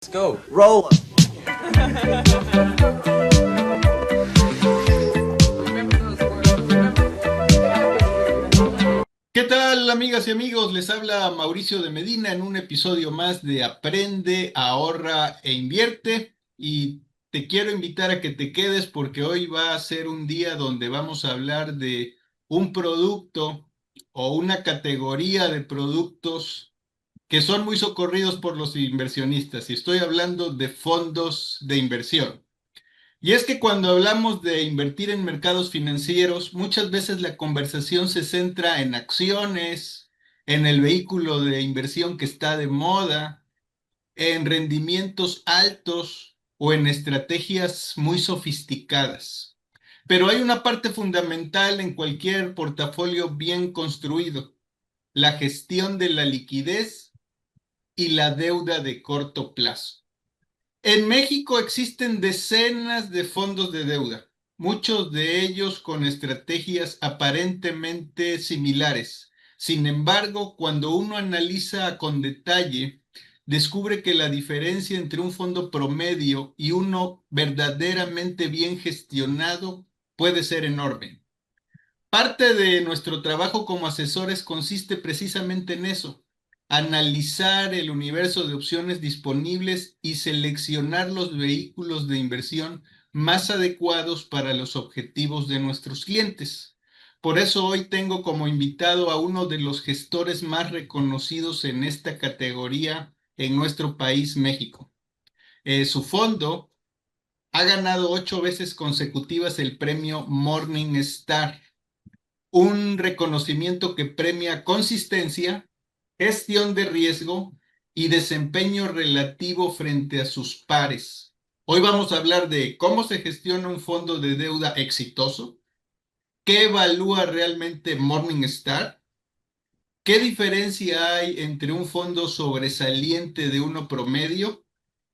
Let's go. Roll. ¿Qué tal, amigas y amigos? Les habla Mauricio de Medina en un episodio más de Aprende, Ahorra e Invierte. Y te quiero invitar a que te quedes porque hoy va a ser un día donde vamos a hablar de un producto o una categoría de productos que son muy socorridos por los inversionistas. Y estoy hablando de fondos de inversión. Y es que cuando hablamos de invertir en mercados financieros, muchas veces la conversación se centra en acciones, en el vehículo de inversión que está de moda, en rendimientos altos o en estrategias muy sofisticadas. Pero hay una parte fundamental en cualquier portafolio bien construido: la gestión de la liquidez y la deuda de corto plazo. En México existen decenas de fondos de deuda, muchos de ellos con estrategias aparentemente similares. Sin embargo, cuando uno analiza con detalle, descubre que la diferencia entre un fondo promedio y uno verdaderamente bien gestionado puede ser enorme. Parte de nuestro trabajo como asesores consiste precisamente en eso: analizar el universo de opciones disponibles y seleccionar los vehículos de inversión más adecuados para los objetivos de nuestros clientes. Por eso hoy tengo como invitado a uno de los gestores más reconocidos en esta categoría en nuestro país, México. Su fondo ha ganado 8 veces consecutivas el premio Morningstar, un reconocimiento que premia consistencia, gestión de riesgo y desempeño relativo frente a sus pares. Hoy vamos a hablar de cómo se gestiona un fondo de deuda exitoso, qué evalúa realmente Morningstar, qué diferencia hay entre un fondo sobresaliente de uno promedio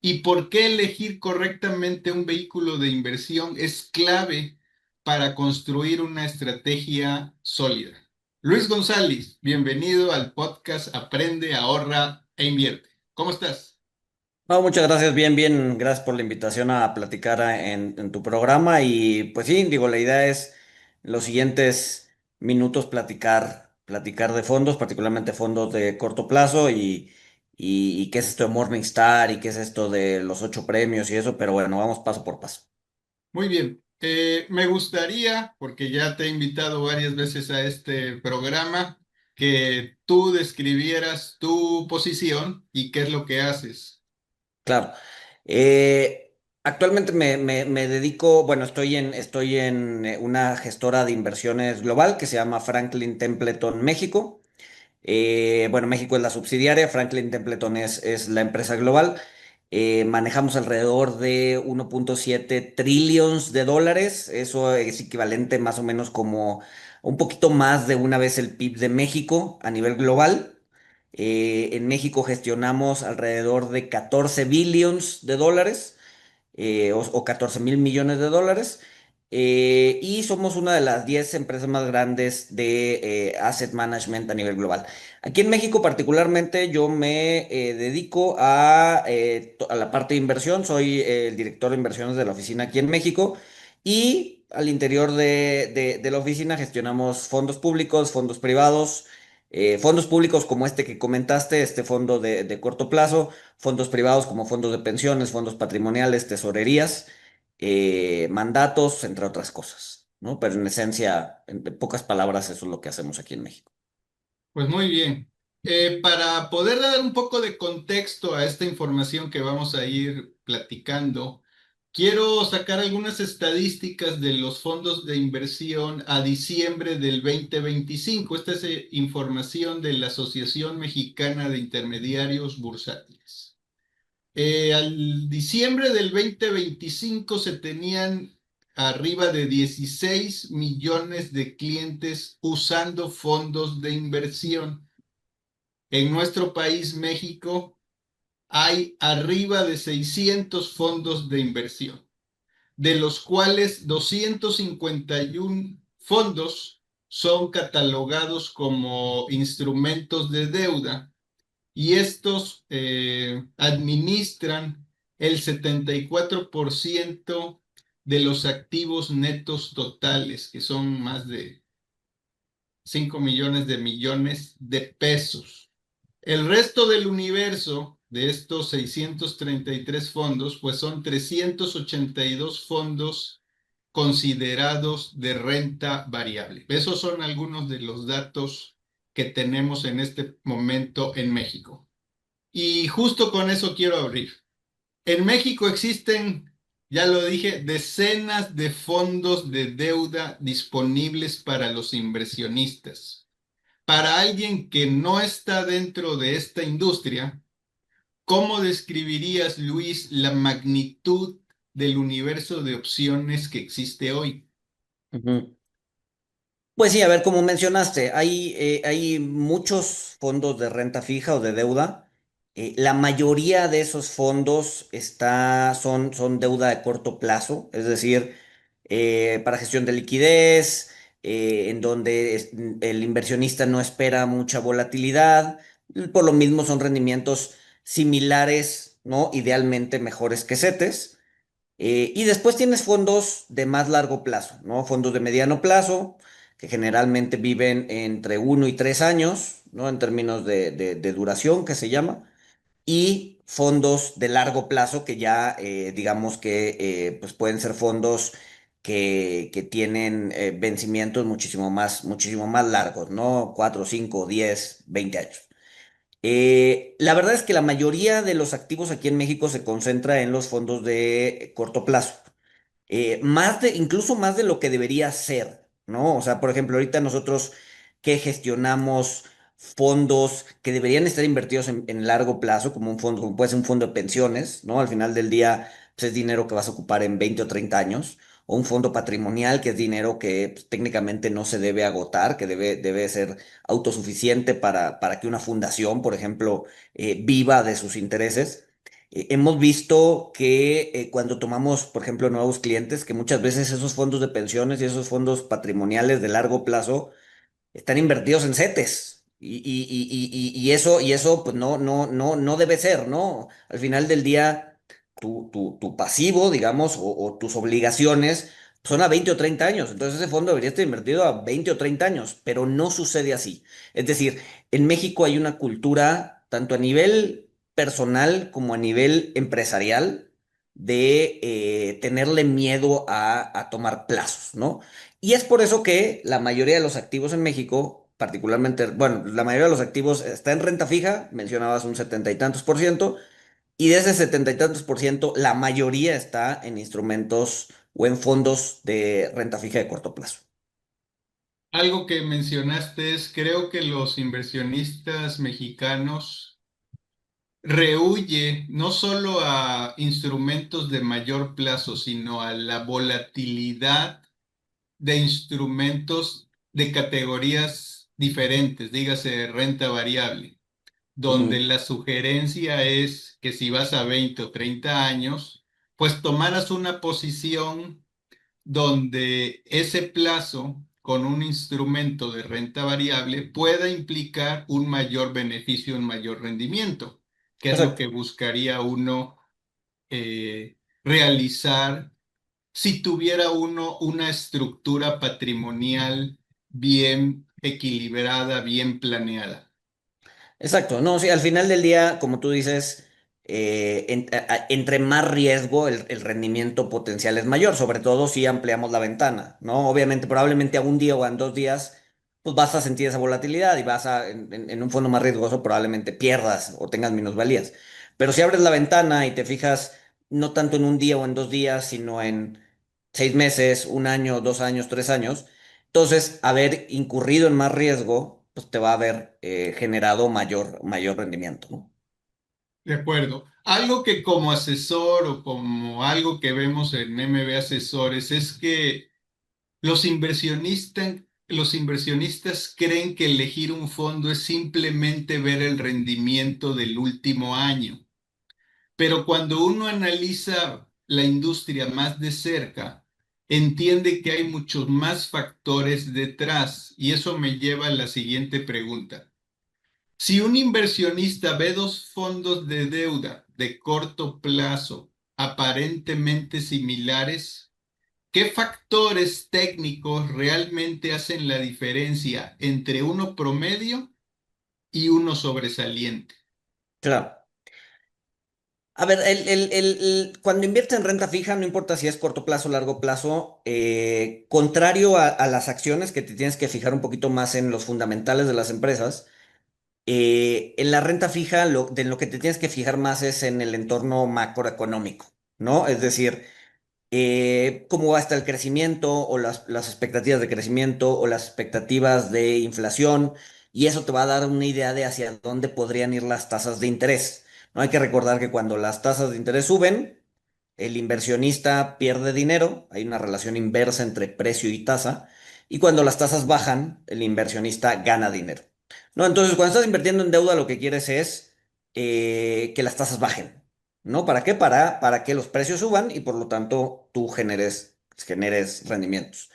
y por qué elegir correctamente un vehículo de inversión es clave para construir una estrategia sólida. Luis González, bienvenido al podcast Aprende, Ahorra e Invierte. ¿Cómo estás? No, muchas gracias, bien, gracias por la invitación a platicar en tu programa y pues sí, digo, la idea es en los siguientes minutos platicar de fondos, particularmente fondos de corto plazo y qué es esto de Morningstar y qué es esto de los 8 premios y eso, pero bueno, vamos paso por paso. Muy bien. Me gustaría, porque ya te he invitado varias veces a este programa, que tú describieras tu posición y qué es lo que haces. Claro. Actualmente me dedico, bueno, estoy en una gestora de inversiones global que se llama Franklin Templeton México. Bueno, México es la subsidiaria, Franklin Templeton es la empresa global. Manejamos alrededor de 1.7 trillones de dólares. Eso es equivalente más o menos como un poquito más de una vez el PIB de México a nivel global. En México gestionamos alrededor de 14 billions de dólares, o 14 mil millones de dólares. Y somos una de las 10 empresas más grandes de asset management a nivel global. Aquí en México particularmente yo me dedico a la parte de inversión, soy el director de inversiones de la oficina aquí en México y al interior de la oficina gestionamos fondos públicos, fondos privados, fondos públicos como este que comentaste, este fondo de corto plazo, fondos privados como fondos de pensiones, fondos patrimoniales, tesorerías, mandatos, entre otras cosas, ¿no? Pero en esencia, en pocas palabras, eso es lo que hacemos aquí en México. Pues muy bien. Para poder dar un poco de contexto a esta información que vamos a ir platicando, quiero sacar algunas estadísticas de los fondos de inversión a diciembre del 2025. Esta es información de la Asociación Mexicana de Intermediarios Bursátiles. Al diciembre del 2025 se tenían arriba de 16 millones de clientes usando fondos de inversión. En nuestro país, México, hay arriba de 600 fondos de inversión, de los cuales 251 fondos son catalogados como instrumentos de deuda y estos administran el 74% de los activos netos totales, que son más de 5 millones de pesos. El resto del universo de estos 633 fondos, pues son 382 fondos considerados de renta variable. Esos son algunos de los datos que tenemos en este momento en México. Y justo con eso quiero abrir. En México existen, ya lo dije, decenas de fondos de deuda disponibles para los inversionistas. Para alguien que no está dentro de esta industria, ¿cómo describirías, Luis, la magnitud del universo de opciones que existe hoy? Ujú. Pues sí, a ver, como mencionaste, hay muchos fondos de renta fija o de deuda. La mayoría de esos fondos son deuda de corto plazo, es decir, para gestión de liquidez, en donde el inversionista no espera mucha volatilidad. Por lo mismo son rendimientos similares, ¿no? Idealmente mejores que CETES. Y después tienes fondos de más largo plazo, ¿no? Fondos de mediano plazo, que generalmente viven entre 1 y 3 años, ¿no? En términos de duración, que se llama. Y fondos de largo plazo, que ya digamos que pues pueden ser fondos que tienen vencimientos muchísimo más largos, ¿no? 4, 5, 10, 20 años. La verdad es que la mayoría de los activos aquí en México se concentra en los fondos de corto plazo, incluso más de lo que debería ser, ¿no? O sea, por ejemplo, ahorita nosotros que gestionamos fondos que deberían estar invertidos en largo plazo, como un fondo, como puede ser un fondo de pensiones, ¿no? Al final del día, pues es dinero que vas a ocupar en 20 o 30 años, o un fondo patrimonial, que es dinero que pues, técnicamente no se debe agotar, que debe ser autosuficiente para que una fundación, por ejemplo, viva de sus intereses. Hemos visto que cuando tomamos, por ejemplo, nuevos clientes, que muchas veces esos fondos de pensiones y esos fondos patrimoniales de largo plazo están invertidos en CETES. Y eso pues no debe ser, ¿no? Al final del día, tu pasivo, digamos, o tus obligaciones son a 20 o 30 años. Entonces ese fondo debería estar invertido a 20 o 30 años, pero no sucede así. Es decir, en México hay una cultura, tanto a nivel personal como a nivel empresarial, de tenerle miedo a tomar plazos, ¿no? Y es por eso que la mayoría de los activos en México, particularmente, bueno, la mayoría de los activos está en renta fija, mencionabas un 70 y tantos por ciento, y de ese 70 y tantos por ciento, la mayoría está en instrumentos o en fondos de renta fija de corto plazo. Algo que mencionaste es, creo que los inversionistas mexicanos rehuye no solo a instrumentos de mayor plazo, sino a la volatilidad de instrumentos de categorías diferentes, dígase renta variable, donde Ujú. la sugerencia es que si vas a 20 o 30 años, pues tomaras una posición donde ese plazo con un instrumento de renta variable pueda implicar un mayor beneficio, un mayor rendimiento, que es lo Exacto. que buscaría uno realizar si tuviera uno una estructura patrimonial bien equilibrada, bien planeada. Exacto, no, sí, al final del día, como tú dices, entre más riesgo, el rendimiento potencial es mayor, sobre todo si ampliamos la ventana, ¿no? Obviamente, probablemente a un día o en 2 días, pues vas a sentir esa volatilidad y en un fondo más riesgoso probablemente pierdas o tengas minusvalías. Pero si abres la ventana y te fijas no tanto en un día o en 2 días, sino en 6 meses, un año, 2 años, 3 años, entonces, haber incurrido en más riesgo, pues te va a haber generado mayor rendimiento, ¿no? De acuerdo. Algo que como asesor o como algo que vemos en MB Asesores es que los inversionistas creen que elegir un fondo es simplemente ver el rendimiento del último año. Pero cuando uno analiza la industria más de cerca, entiende que hay muchos más factores detrás. Y eso me lleva a la siguiente pregunta. Si un inversionista ve dos fondos de deuda de corto plazo aparentemente similares, ¿qué factores técnicos realmente hacen la diferencia entre uno promedio y uno sobresaliente? Claro. A ver, cuando inviertes en renta fija, no importa si es corto plazo o largo plazo, contrario a las acciones que te tienes que fijar un poquito más en los fundamentales de las empresas, en la renta fija de lo que te tienes que fijar más es en el entorno macroeconómico, ¿no? Es decir, cómo va a estar el crecimiento o las expectativas de crecimiento o las expectativas de inflación, y eso te va a dar una idea de hacia dónde podrían ir las tasas de interés. No hay que recordar que cuando las tasas de interés suben, el inversionista pierde dinero, hay una relación inversa entre precio y tasa, y cuando las tasas bajan, el inversionista gana dinero. ¿No? Entonces, cuando estás invirtiendo en deuda, lo que quieres es que las tasas bajen. ¿No? ¿Para qué? Para que los precios suban y por lo tanto tú generes rendimientos.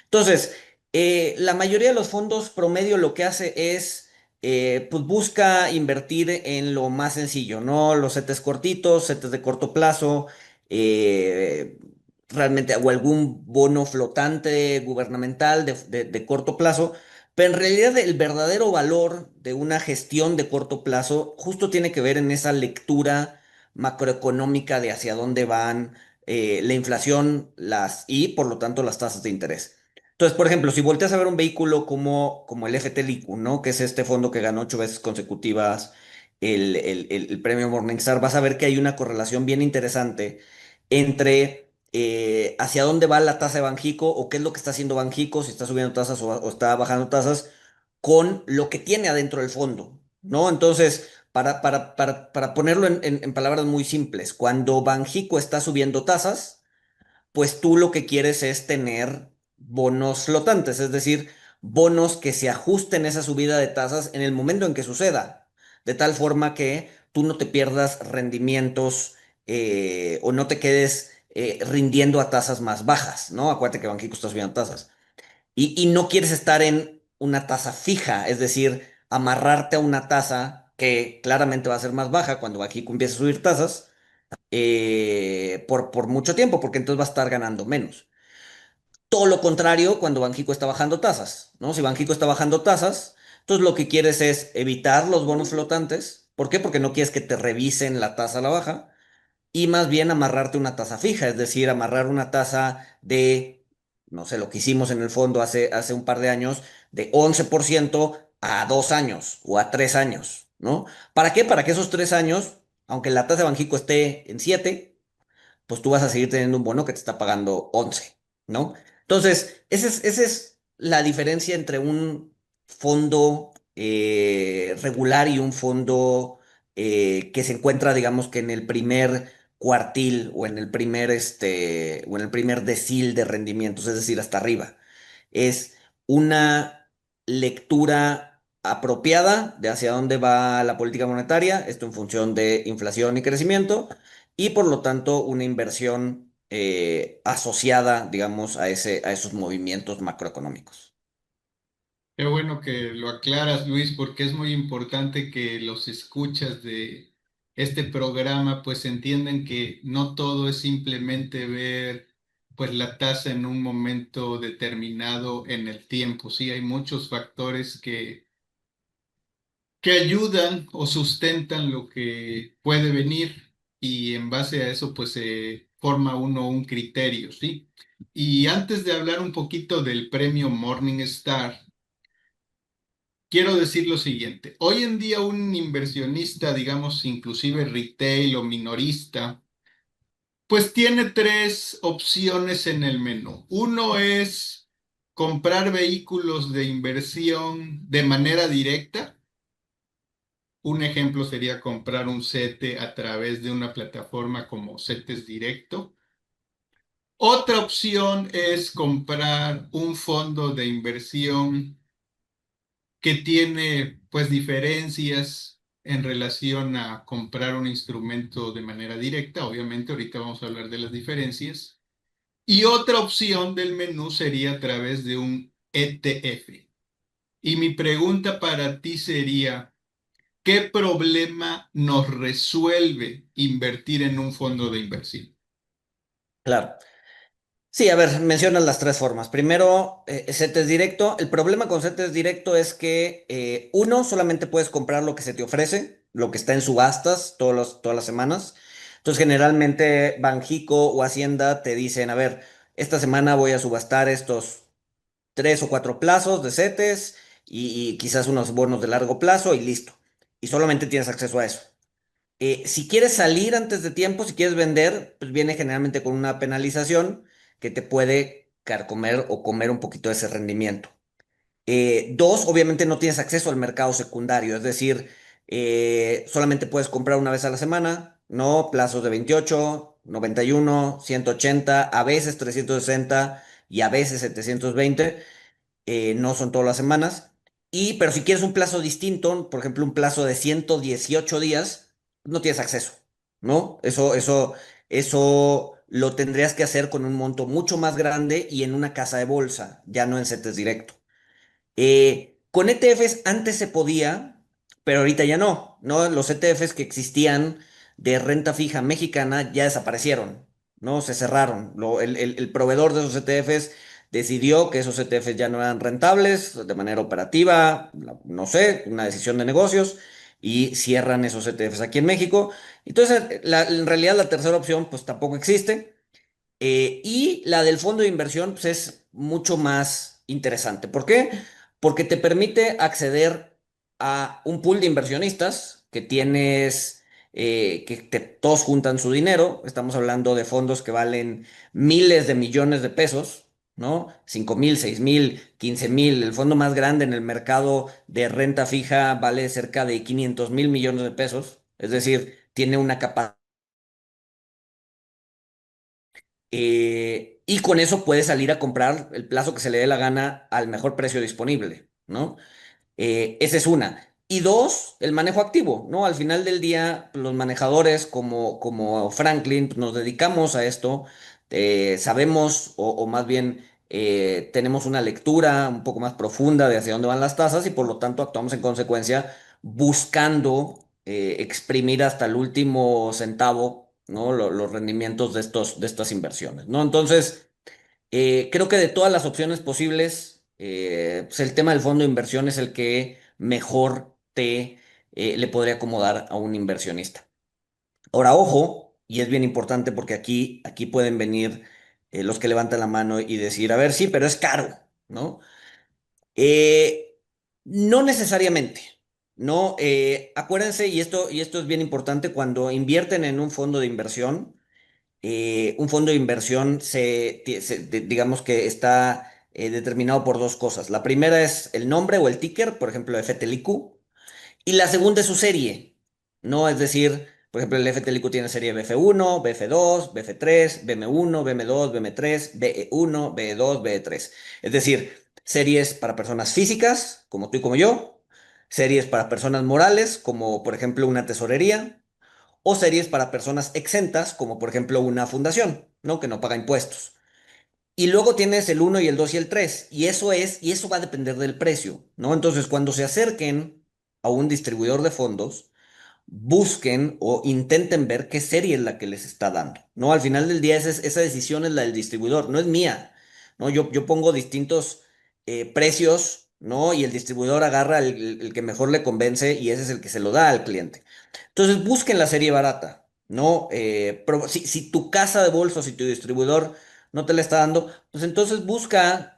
Entonces, la mayoría de los fondos promedio lo que hace es, pues busca invertir en lo más sencillo, ¿no? Los CETES cortitos, CETES de corto plazo, eh, realmente, o algún bono flotante gubernamental de corto plazo. Pero en realidad el verdadero valor de una gestión de corto plazo justo tiene que ver en esa lectura macroeconómica de hacia dónde van la inflación y por lo tanto las tasas de interés. Entonces, por ejemplo, si volteas a ver un vehículo como el FTLIQ, ¿no? Que es este fondo que ganó 8 veces consecutivas el premio Morningstar, vas a ver que hay una correlación bien interesante entre hacia dónde va la tasa de Banjico o qué es lo que está haciendo Banjico, si está subiendo tasas o está bajando tasas, con lo que tiene adentro del fondo, ¿no? Entonces, para ponerlo en palabras muy simples, cuando Banjico está subiendo tasas, pues tú lo que quieres es tener bonos flotantes, es decir, bonos que se ajusten a esa subida de tasas en el momento en que suceda, de tal forma que tú no te pierdas rendimientos o no te quedes rindiendo a tasas más bajas, ¿no? Acuérdate que Banxico está subiendo tasas. Y no quieres estar en una tasa fija, es decir, amarrarte a una tasa que claramente va a ser más baja cuando Banxico empiece a subir tasas por mucho tiempo, porque entonces va a estar ganando menos. Todo lo contrario cuando Banxico está bajando tasas, ¿no? Si Banxico está bajando tasas, entonces lo que quieres es evitar los bonos flotantes. ¿Por qué? Porque no quieres que te revisen la tasa a la baja y más bien amarrarte una tasa fija, es decir, amarrar una tasa de, no sé, lo que hicimos en el fondo hace un par de años, de 11% a 2 años o a 3 años, ¿no? ¿Para qué? Para que esos 3 años, aunque la tasa de Banxico esté en 7, pues tú vas a seguir teniendo un bono que te está pagando 11, ¿no? Entonces, esa es la diferencia entre un fondo regular y un fondo que se encuentra, digamos que en el primer cuartil o en el primer decil de rendimientos, es decir, hasta arriba. Es una lectura apropiada de hacia dónde va la política monetaria, esto en función de inflación y crecimiento, y por lo tanto una inversión asociada, digamos, a esos movimientos macroeconómicos. Qué bueno que lo aclaras, Luis, porque es muy importante que los escuchas de este programa pues entiendan que no todo es simplemente ver pues la tasa en un momento determinado en el tiempo. Sí, hay muchos factores que ayudan o sustentan lo que puede venir y en base a eso pues se forma uno un criterio, ¿sí? Y antes de hablar un poquito del premio Morningstar, quiero decir lo siguiente. Hoy en día un inversionista, digamos, inclusive retail o minorista, pues tiene tres opciones en el menú. Uno es comprar vehículos de inversión de manera directa. Un ejemplo sería comprar un CETE a través de una plataforma como CETES Directo. Otra opción es comprar un fondo de inversión que tiene pues diferencias en relación a comprar un instrumento de manera directa. Obviamente, ahorita vamos a hablar de las diferencias. Y otra opción del menú sería a través de un ETF. Y mi pregunta para ti sería, ¿qué problema nos resuelve invertir en un fondo de inversión? Claro. Sí, a ver, mencionas las tres formas. Primero, CETES directo. El problema con CETES directo es que, uno, solamente puedes comprar lo que se te ofrece, lo que está en subastas todas las semanas. Entonces, generalmente, Banjico o Hacienda te dicen, a ver, esta semana voy a subastar estos tres o cuatro plazos de CETES y quizás unos bonos de largo plazo y listo. Y solamente tienes acceso a eso. Si quieres salir antes de tiempo, si quieres vender, pues viene generalmente con una penalización que te puede carcomer o comer un poquito de ese rendimiento. Dos, obviamente no tienes acceso al mercado secundario, es decir, solamente puedes comprar una vez a la semana, ¿no? Plazos de 28, 91, 180, a veces 360 y a veces 720, no son todas las semanas. Pero si quieres un plazo distinto, por ejemplo, un plazo de 118 días, no tienes acceso, ¿no? Eso lo tendrías que hacer con un monto mucho más grande y en una casa de bolsa, ya no en CETES directo. Con ETFs antes se podía, pero ahorita ya no, ¿no? Los ETFs que existían de renta fija mexicana ya desaparecieron, ¿no? Se cerraron. El proveedor de esos ETFs decidió que esos ETFs ya no eran rentables de manera operativa, no sé, una decisión de negocios, y cierran esos ETFs aquí en México. Entonces, en realidad la tercera opción pues tampoco existe. Y la del fondo de inversión pues, es mucho más interesante. ¿Por qué? Porque te permite acceder a un pool de inversionistas que tienes, todos juntan su dinero. Estamos hablando de fondos que valen miles de millones de pesos, ¿no? 5,000, 6,000, 15,000. El fondo más grande en el mercado de renta fija vale cerca de 500,000 millones de pesos. Es decir, tiene una capacidad, y con eso puede salir a comprar el plazo que se le dé la gana al mejor precio disponible, ¿no? Esa es una. Y dos, el manejo activo, ¿no? Al final del día, los manejadores como Franklin pues, nos dedicamos a esto, sabemos o más bien tenemos una lectura un poco más profunda de hacia dónde van las tasas y por lo tanto actuamos en consecuencia buscando exprimir hasta el último centavo, ¿no? Los rendimientos de estas inversiones, ¿no? Entonces, creo que de todas las opciones posibles, pues el tema del fondo de inversión es el que mejor le podría acomodar a un inversionista. Ahora, ojo, y es bien importante porque aquí pueden venir los que levantan la mano y decir, a ver, sí, pero es caro, ¿no? Eh, no necesariamente, ¿no? Acuérdense, y esto es bien importante, cuando invierten en un fondo de inversión digamos que está determinado por dos cosas. La primera es el nombre o el ticker, por ejemplo, FTLIQ, y la segunda es su serie, ¿no? Es decir, por ejemplo, el FTLIQ tiene serie BF1, BF2, BF3, BM1, BM2, BM3, BE1, BE2, BE3. Es decir, series para personas físicas, como tú y como yo, series para personas morales, como por ejemplo una tesorería, o series para personas exentas, como por ejemplo una fundación, ¿no? Que no paga impuestos. Y luego tienes el uno y el 2 y el 3 y eso va a depender del precio, ¿no? Entonces, cuando se acerquen a un distribuidor de fondos, busquen o intenten ver qué serie es la que les está dando, ¿no? Al final del día, esa decisión es la del distribuidor, no es mía, ¿no? Yo pongo distintos precios, ¿no? Y el distribuidor agarra el que mejor le convence y ese es el que se lo da al cliente. Entonces, busquen la serie barata, ¿no? Si tu casa de bolsa, si tu distribuidor no te la está dando, pues entonces busca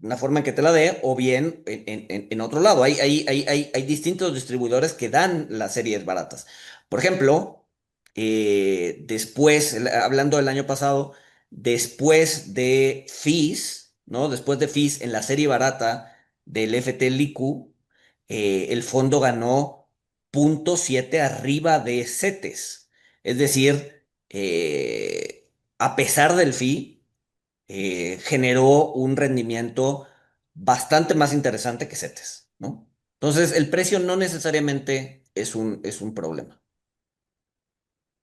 una forma en que te la dé o bien en otro lado. Hay distintos distribuidores que dan las series baratas. Por ejemplo, hablando del año pasado, después de fees, ¿no? Después de fees en la serie barata del FT Licu, el fondo ganó 0,7 arriba de CETES. Es decir, a pesar del fee, generó un rendimiento bastante más interesante que CETES, ¿no? Entonces, el precio no necesariamente es un problema.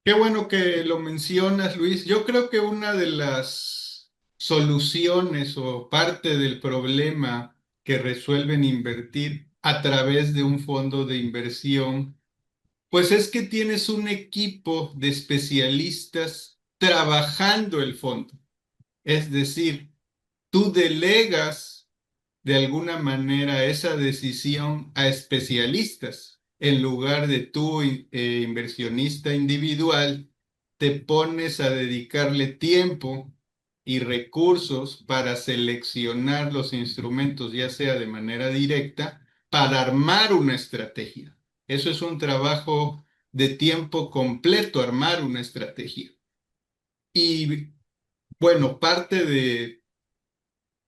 Qué bueno que lo mencionas, Luis. Yo creo que una de las soluciones o parte del problema que resuelven invertir a través de un fondo de inversión? Pues es que tienes un equipo de especialistas trabajando el fondo. Es decir, tú delegas de alguna manera esa decisión a especialistas. En lugar de tú, inversionista individual, te pones a dedicarle tiempo y recursos para seleccionar los instrumentos, ya sea de manera directa, para armar una estrategia. Eso es un trabajo de tiempo completo, armar una estrategia. Y bueno, parte de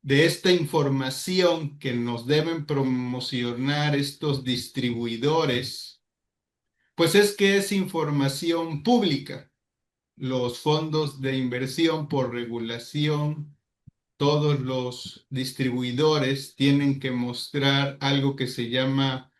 esta información que nos deben promocionar estos distribuidores, pues es que es información pública. Los fondos de inversión por regulación, todos los distribuidores tienen que mostrar algo que se llama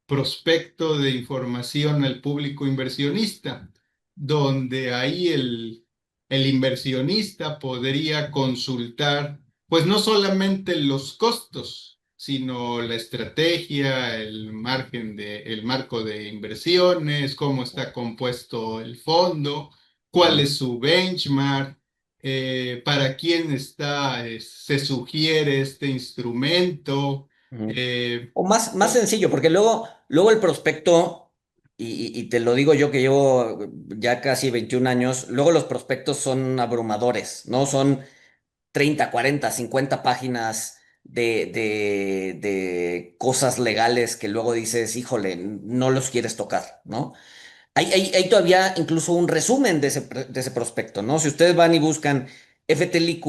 prospecto de información al público inversionista, donde ahí el inversionista podría consultar, pues no solamente los costos, sino la estrategia, el margen el marco de inversiones, cómo está compuesto el fondo, cuál Ujú. es su benchmark, para quién se sugiere este instrumento. Ujú. eh, O más sencillo, porque luego el prospecto, y te lo digo yo que llevo ya casi 21 años, luego los prospectos son abrumadores, ¿no? Son 30, 40, 50 páginas de cosas legales que luego dices, híjole, no los quieres tocar, ¿no? Hay todavía incluso un resumen de ese prospecto, ¿no? Si ustedes van y buscan FTLIQ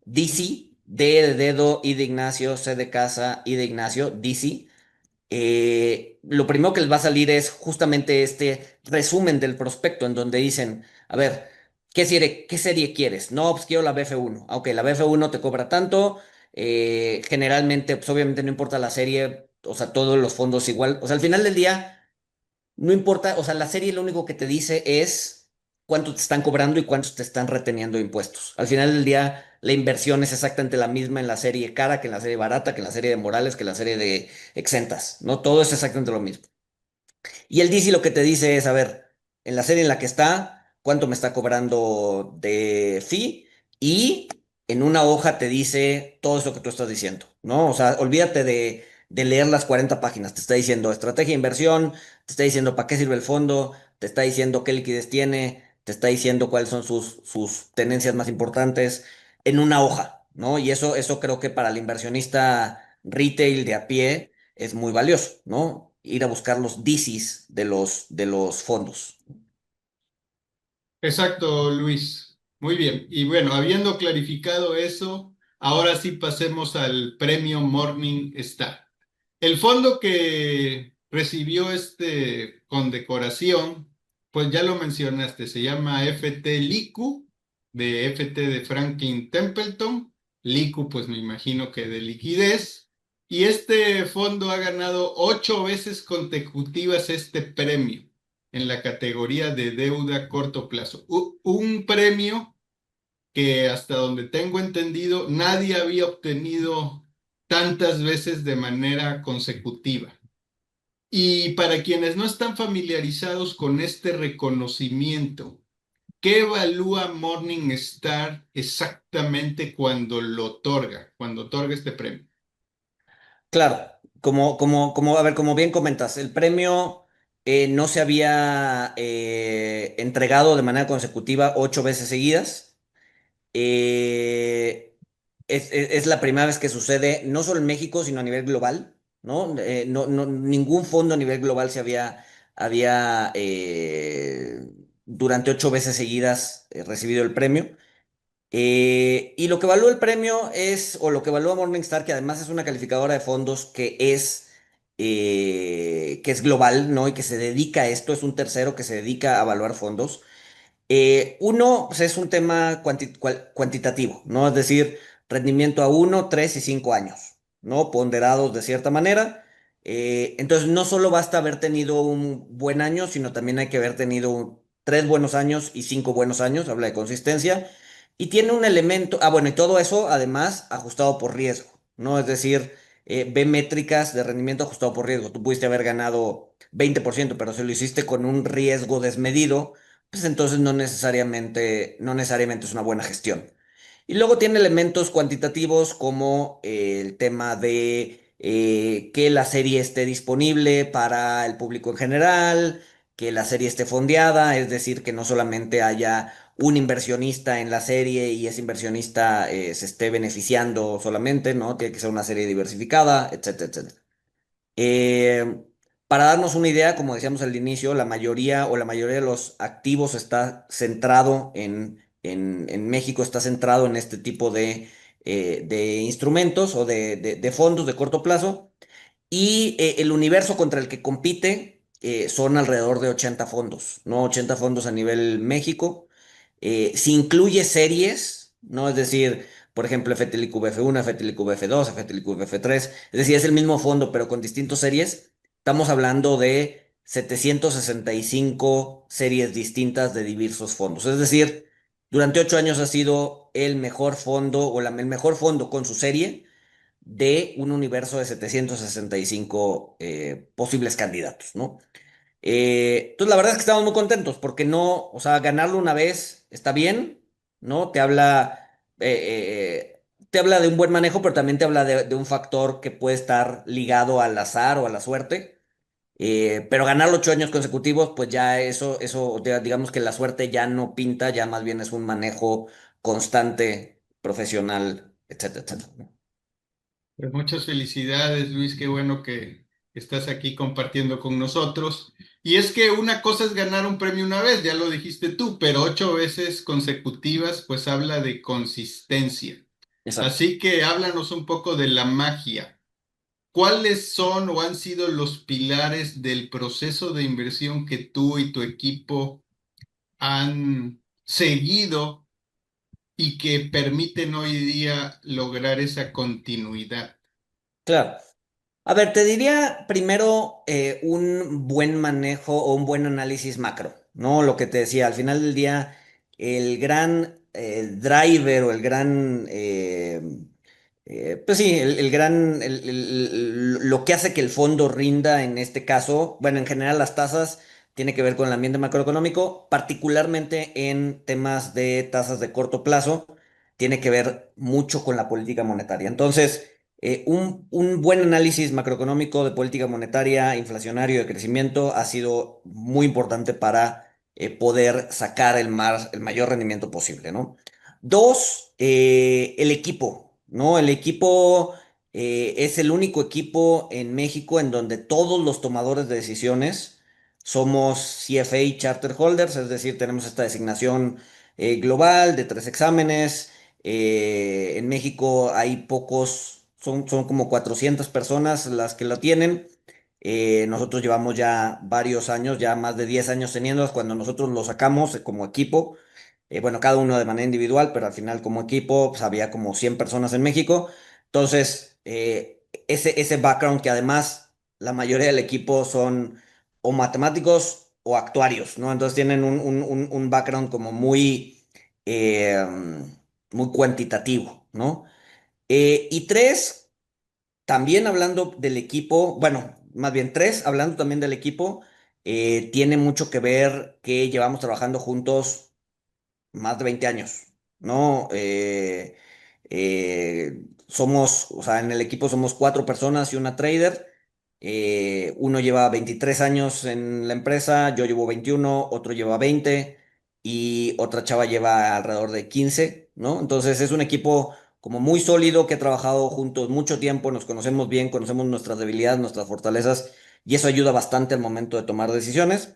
DC, D de dedo, I de Ignacio, C de casa, I de Ignacio, DC, lo primero que les va a salir es justamente este resumen del prospecto en donde dicen, a ver, ¿qué serie quieres? No, pues quiero la BF1. Ah, ok, la BF1 te cobra tanto. Generalmente, pues obviamente no importa la serie, o sea, todos los fondos igual. O sea, al final del día, no importa, o sea, la serie lo único que te dice es cuánto te están cobrando y cuántos te están reteniendo de impuestos. Al final del día, la inversión es exactamente la misma en la serie cara que en la serie barata, que en la serie de Morales, que en la serie de exentas, ¿no? Todo es exactamente lo mismo. Y el DC lo que te dice es, a ver, en la serie en la que está, cuánto me está cobrando de fee y en una hoja te dice todo eso que tú estás diciendo, ¿no? O sea, olvídate de leer las 40 páginas. Te está diciendo estrategia de inversión, te está diciendo para qué sirve el fondo, te está diciendo qué liquidez tiene, te está diciendo cuáles son sus tenencias más importantes en una hoja, ¿no? Y eso creo que para el inversionista retail de a pie es muy valioso, ¿no? Ir a buscar los DCs de los fondos. Exacto, Luis. Muy bien. Y bueno, habiendo clarificado eso, ahora sí pasemos al premio Morning Star. El fondo que recibió este condecoración, pues ya lo mencionaste, se llama FT Licu, de FT de Franklin Templeton. Licu, pues me imagino que de liquidez. Y este fondo ha ganado 8 veces consecutivas este premio en la categoría de deuda a corto plazo. Un premio que hasta donde tengo entendido nadie había obtenido tantas veces de manera consecutiva. Y para quienes no están familiarizados con este reconocimiento, ¿qué evalúa Morningstar exactamente cuando otorga este premio? Claro, a ver, como bien comentas, el premio no se había entregado de manera consecutiva 8 veces seguidas. Eh, es la primera vez que sucede, no solo en México, sino a nivel global, ¿no? Ningún fondo a nivel global había durante 8 veces seguidas recibido el premio. Y lo que evalúa el premio o lo que evalúa Morningstar, que además es una calificadora de fondos que es global, ¿no? Y que se dedica a esto, es un tercero que se dedica a evaluar fondos. Uno, pues es un tema cuantitativo, ¿no? Es decir, rendimiento a 1, 3 y 5 años, ¿no? Ponderados de cierta manera. Entonces, no solo basta haber tenido un buen año, sino también hay que haber tenido 3 buenos años y 5 buenos años, habla de consistencia. Y tiene un elemento, bueno, y todo eso además ajustado por riesgo, ¿no? Es decir, ve métricas de rendimiento ajustado por riesgo. Tú pudiste haber ganado 20%, pero si lo hiciste con un riesgo desmedido, pues entonces no necesariamente es una buena gestión. Y luego tiene elementos cuantitativos como el tema de que la serie esté disponible para el público en general, que la serie esté fondeada, es decir, que no solamente haya un inversionista en la serie y ese inversionista se esté beneficiando solamente, ¿no? Tiene que ser una serie diversificada, etcétera, etcétera. Eh, para darnos una idea, como decíamos al inicio, la mayoría de los activos está centrado en México, está centrado en este tipo de instrumentos o de fondos de corto plazo. Y el universo contra el que compite son alrededor de 80 fondos, ¿no? 80 fondos a nivel México. Si incluye series, ¿no? Es decir, por ejemplo, FTLIQ-BF1, FTLIQ-BF2, FTLIQ-BF3. Es decir, es el mismo fondo, pero con distintas series. Estamos hablando de 765 series distintas de diversos fondos. Es decir, durante 8 años ha sido el mejor fondo o el mejor fondo con su serie de un universo de 765 posibles candidatos, ¿no? Entonces, la verdad es que estamos muy contentos porque no, o sea, ganarlo una vez está bien, ¿no? Te habla de un buen manejo, pero también te habla de un factor que puede estar ligado al azar o a la suerte. Pero ganar 8 años consecutivos, pues ya eso, digamos que la suerte ya no pinta, ya más bien es un manejo constante, profesional, etcétera, etcétera, ¿no? Pues muchas felicidades, Luis, qué bueno que estás aquí compartiendo con nosotros. Y es que una cosa es ganar un premio una vez, ya lo dijiste tú, pero 8 veces consecutivas, pues habla de consistencia. Exacto. Así que háblanos un poco de la magia. ¿Cuáles son o han sido los pilares del proceso de inversión que tú y tu equipo han seguido y que permiten hoy día lograr esa continuidad? Claro. A ver, te diría primero un buen manejo o un buen análisis macro, ¿no? Lo que te decía, al final del día, el gran driver o el gran, pues sí, el gran, lo que hace que el fondo rinda en este caso, bueno, en general las tasas tiene que ver con el ambiente macroeconómico, particularmente en temas de tasas de corto plazo, tiene que ver mucho con la política monetaria. Entonces, un buen análisis macroeconómico de política monetaria, inflacionario, de crecimiento ha sido muy importante para poder sacar el mayor rendimiento posible, ¿no? Dos, el equipo, ¿no? El equipo es el único equipo en México en donde todos los tomadores de decisiones somos CFA Charter Holders, es decir, tenemos esta designación global de 3 exámenes. En México hay pocos, son como 400 personas las que la tienen. Nosotros llevamos ya varios años, ya más de 10 años teniéndolas. Cuando nosotros lo sacamos como equipo, bueno, cada uno de manera individual, pero al final como equipo, pues había como 100 personas en México. Entonces, ese background que además la mayoría del equipo son o matemáticos o actuarios, ¿no? Entonces tienen un background como muy cuantitativo, ¿no? Y tres, también hablando del equipo, bueno, más bien tres, hablando también del equipo, tiene mucho que ver que llevamos trabajando juntos más de 20 años, ¿no? O sea, en el equipo somos 4 personas y una trader. Uno lleva 23 años en la empresa, yo llevo 21, otro lleva 20 y otra chava lleva alrededor de 15, ¿no? Entonces es un equipo como muy sólido que ha trabajado juntos mucho tiempo, nos conocemos bien, conocemos nuestras debilidades, nuestras fortalezas y eso ayuda bastante al momento de tomar decisiones.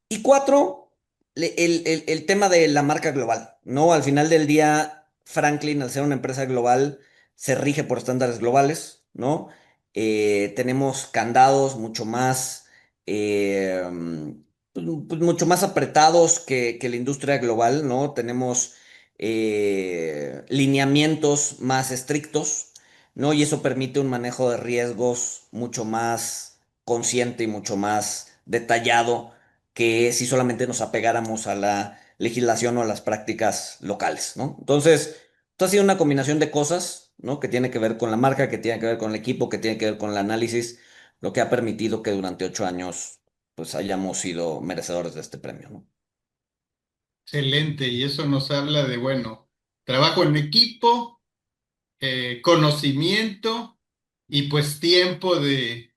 Y cuatro, el tema de la marca global, ¿no? Al final del día, Franklin, al ser una empresa global, se rige por estándares globales, ¿no? Tenemos candados pues mucho más apretados que la industria global, ¿no? Tenemos lineamientos más estrictos, ¿no? Y eso permite un manejo de riesgos mucho más consciente y mucho más detallado que si solamente nos apegáramos a la legislación o a las prácticas locales, ¿no? Entonces, esto ha sido una combinación de cosas. ¿no? Que tiene que ver con la marca, que tiene que ver con el equipo, que tiene que ver con el análisis, lo que ha permitido que durante 8 años pues hayamos sido merecedores de este premio, ¿no? Excelente, y eso nos habla de, bueno, trabajo en equipo, conocimiento y pues tiempo de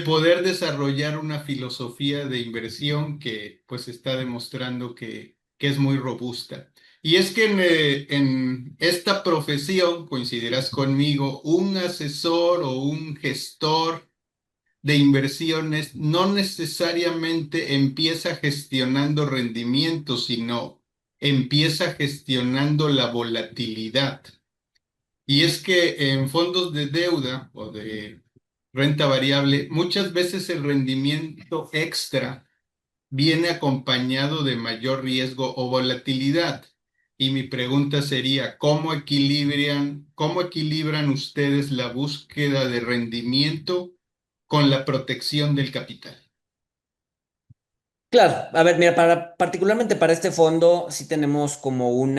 poder desarrollar una filosofía de inversión que pues está demostrando que es muy robusta. Y es que en esta profesión, coincidirás conmigo, un asesor o un gestor de inversiones no necesariamente empieza gestionando rendimientos, sino empieza gestionando la volatilidad. Y es que en fondos de deuda o de renta variable, muchas veces el rendimiento extra viene acompañado de mayor riesgo o volatilidad. Y mi pregunta sería, cómo equilibran ustedes la búsqueda de rendimiento con la protección del capital? Claro, a ver, mira, particularmente para este fondo sí tenemos como un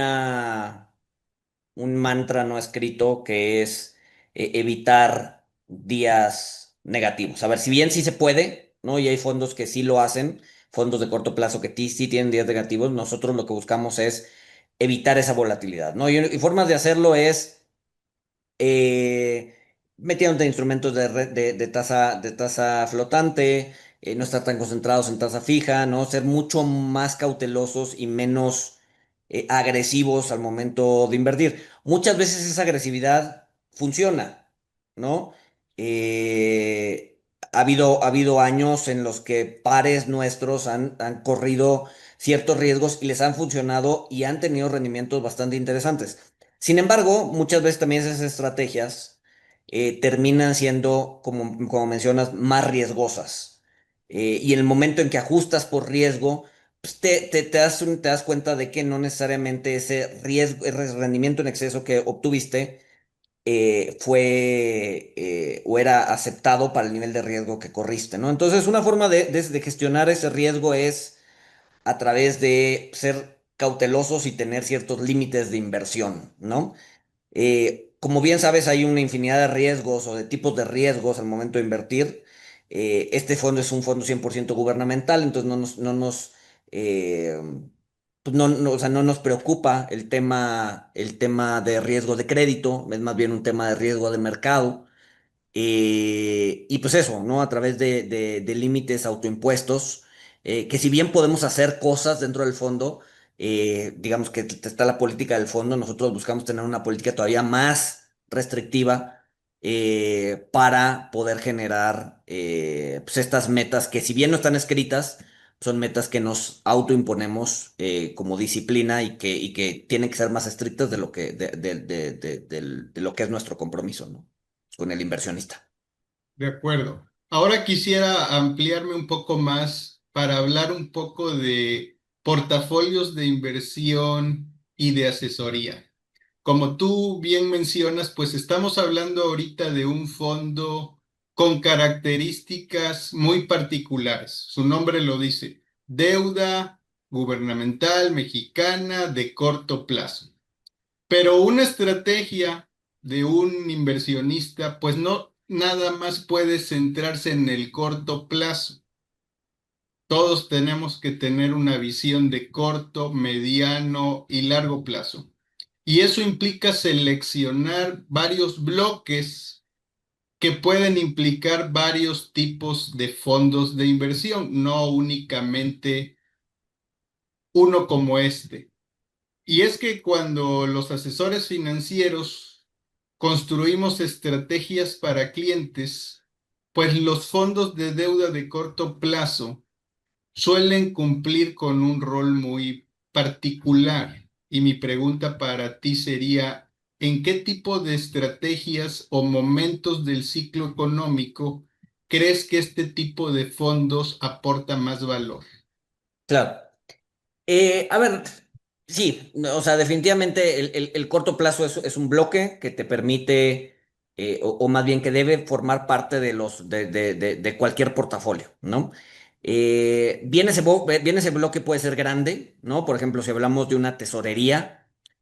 mantra no escrito que es evitar días negativos. A ver, si bien sí se puede, ¿no? Y hay fondos que sí lo hacen, fondos de corto plazo que sí tienen días negativos, nosotros lo que buscamos es evitar esa volatilidad, ¿no? Y formas de hacerlo es eh, metiéndote instrumentos de tasa flotante, no estar tan concentrados en tasa fija, ¿no? Ser mucho más cautelosos y menos agresivos al momento de invertir. Muchas veces esa agresividad funciona, ¿no? Ha habido años en los que pares nuestros han corrido ciertos riesgos y les han funcionado y han tenido rendimientos bastante interesantes. Sin embargo, muchas veces también esas estrategias terminan siendo, como mencionas, más riesgosas. Y en el momento en que ajustas por riesgo, pues te das cuenta de que no necesariamente ese riesgo, ese rendimiento en exceso que obtuviste fue o era aceptado para el nivel de riesgo que corriste, ¿no? Entonces, una forma de gestionar ese riesgo es a través de ser cautelosos y tener ciertos límites de inversión, ¿no? Como bien sabes, hay una infinidad de riesgos o de tipos de riesgos al momento de invertir. Este fondo es un fondo 100% gubernamental, entonces eh, pues o sea, no nos preocupa el tema de riesgo de crédito, es más bien un tema de riesgo de mercado. Y pues eso, ¿no? A través de límites autoimpuestos, que si bien podemos hacer cosas dentro del fondo, digamos que está la política del fondo, nosotros buscamos tener una política todavía más restrictiva para poder generar pues estas metas que si bien no están escritas, son metas que nos autoimponemos como disciplina y que tienen que ser más estrictas de lo que, de lo que es nuestro compromiso, ¿no? Con el inversionista. De acuerdo. Ahora quisiera ampliarme un poco más para hablar un poco de portafolios de inversión y de asesoría. Como tú bien mencionas, pues estamos hablando ahorita de un fondo con características muy particulares. Su nombre lo dice, deuda gubernamental mexicana de corto plazo. Pero una estrategia de un inversionista, pues no nada más puede centrarse en el corto plazo. Todos tenemos que tener una visión de corto, mediano y largo plazo. Y eso implica seleccionar varios bloques que pueden implicar varios tipos de fondos de inversión, no únicamente uno como este. Y es que cuando los asesores financieros construimos estrategias para clientes, pues los fondos de deuda de corto plazo suelen cumplir con un rol muy particular. Y mi pregunta para ti sería, ¿en qué tipo de estrategias o momentos del ciclo económico crees que este tipo de fondos aporta más valor? Claro. A ver, sí, no, o sea, definitivamente el corto plazo es un bloque que te permite, o más bien que debe formar parte de cualquier portafolio, ¿no? Bien ese bloque puede ser grande, ¿no? Por ejemplo, si hablamos de una tesorería,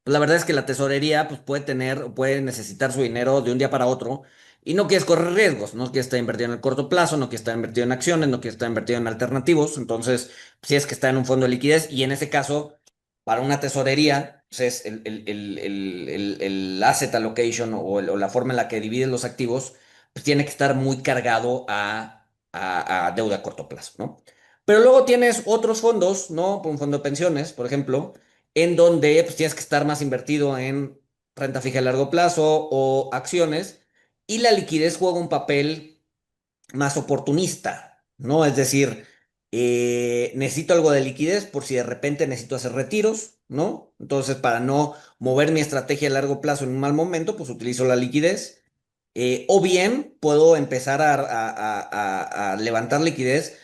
pues la verdad es que la tesorería pues puede tener, puede necesitar su dinero de un día para otro y no quieres correr riesgos, no quieres estar invertido en el corto plazo, no quieres estar invertido en acciones, no quieres estar invertido en alternativos, entonces si es que está en un fondo de liquidez y en ese caso, para una tesorería, pues es el asset allocation o la forma en la que divides los activos, pues tiene que estar muy cargado a deuda a corto plazo, ¿no? Pero luego tienes otros fondos, ¿no? Un fondo de pensiones, por ejemplo en donde pues, tienes que estar más invertido en renta fija a largo plazo o acciones, y la liquidez juega un papel más oportunista, ¿no? Es decir, necesito algo de liquidez por si de repente necesito hacer retiros, ¿no? Entonces, para no mover mi estrategia a largo plazo en un mal momento, pues utilizo la liquidez. O bien puedo empezar a levantar liquidez